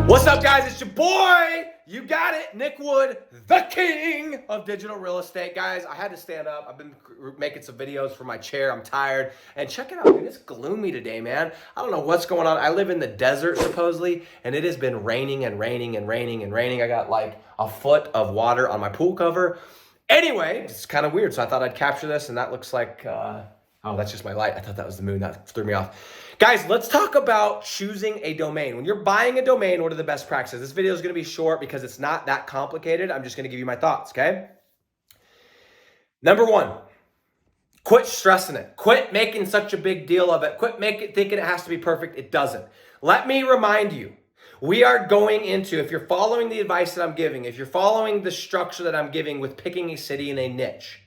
What's up, guys? It's your boy. You got it, Nick Wood, the king of digital real estate. Guys, I had to stand up. I've been making some videos from my chair. I'm tired. And check it out, dude. It's gloomy today, man. I don't know what's going on. I live in the desert, supposedly, and it has been raining and raining and raining and raining. I got like a foot of water on my pool cover. Anyway, it's kind of weird, so I thought I'd capture this, and that looks like, oh, that's just my light. I thought that was the moon. That threw me off. Guys, let's talk about choosing a domain. When you're buying a domain, what are the best practices? This video is going to be short because it's not that complicated. I'm just going to give you my thoughts, okay? Number one, quit stressing it. Quit making such a big deal of it. Quit thinking it has to be perfect. It doesn't. Let me remind you, we are going into, if you're following the advice that I'm giving, if you're following the structure that I'm giving with picking a city and a niche,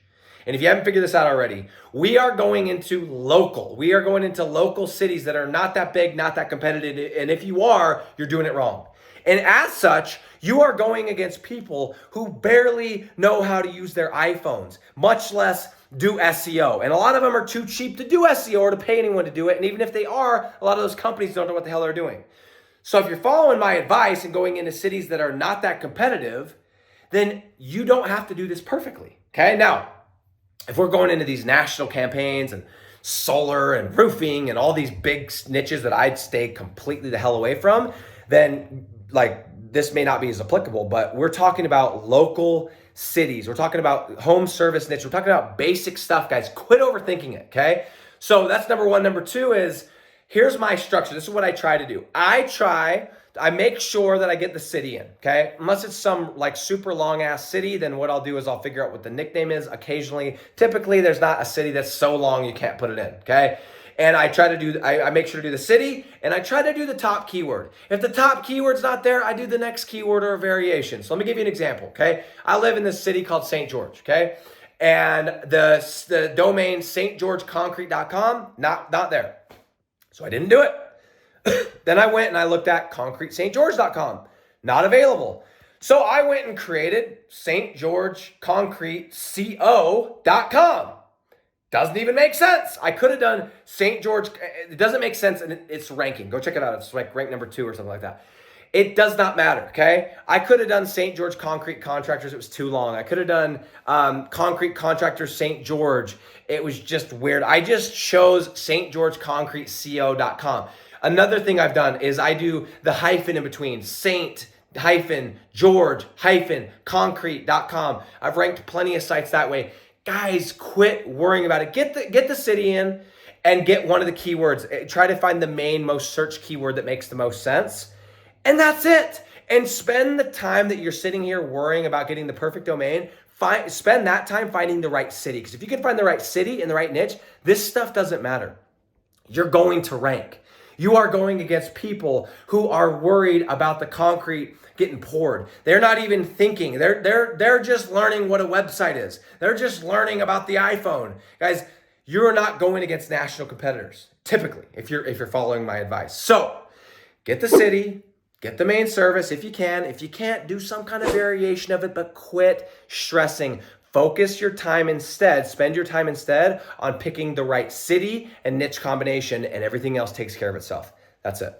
and if you haven't figured this out already, we are going into local. We are going into local cities that are not that big, not that competitive. And if you are, you're doing it wrong. And as such, you are going against people who barely know how to use their iPhones, much less do SEO. And a lot of them are too cheap to do SEO or to pay anyone to do it. And even if they are, a lot of those companies don't know what the hell they're doing. So if you're following my advice and going into cities that are not that competitive, then you don't have to do this perfectly. Okay, now, if we're going into these national campaigns and solar and roofing and all these big niches that I'd stay completely the hell away from, then like this may not be as applicable, but we're talking about local cities. We're talking about home service niche. We're talking about basic stuff, guys. Quit overthinking it, okay? So that's number one. Number two is, here's my structure. This is what I try to do. I make sure that I get the city in, okay? Unless it's some like super long ass city, then what I'll do is I'll figure out what the nickname is occasionally. Typically, there's not a city that's so long you can't put it in, okay? And I try to do, I make sure to do the city, and I try to do the top keyword. If the top keyword's not there, I do the next keyword or a variation. So let me give you an example, okay? I live in this city called St. George, okay? And the domain stgeorgeconcrete.com, not there. So I didn't do it. Then I went and I looked at concretestgeorge.com, not available. So I went and created stgeorgeconcreteco.com. Doesn't even make sense. I could have done St. George. It doesn't make sense, and it's ranking. Go check it out. It's like ranked number 2 or something like that. It does not matter, okay? I could have done St. George Concrete Contractors. It was too long. I could have done Concrete Contractors St. George. It was just weird. I just chose stgeorgeconcreteco.com. Another thing I've done is I do the hyphen in between, St-George-concrete.com. I've ranked plenty of sites that way. Guys, quit worrying about it. Get the city in and get one of the keywords. Try to find the main most searched keyword that makes the most sense. And that's it. And spend the time that you're sitting here worrying about getting the perfect domain. Spend that time finding the right city. Because if you can find the right city and the right niche, this stuff doesn't matter. You're going to rank. You are going against people who are worried about the concrete getting poured. They're not even thinking. They're just learning what a website is. They're just learning about the iPhone. Guys, you're not going against national competitors, typically, if you're following my advice. So get the city, get the main service if you can. If you can't, do some kind of variation of it, but quit stressing. Focus your time instead, spend your time instead on picking the right city and niche combination, and everything else takes care of itself. That's it.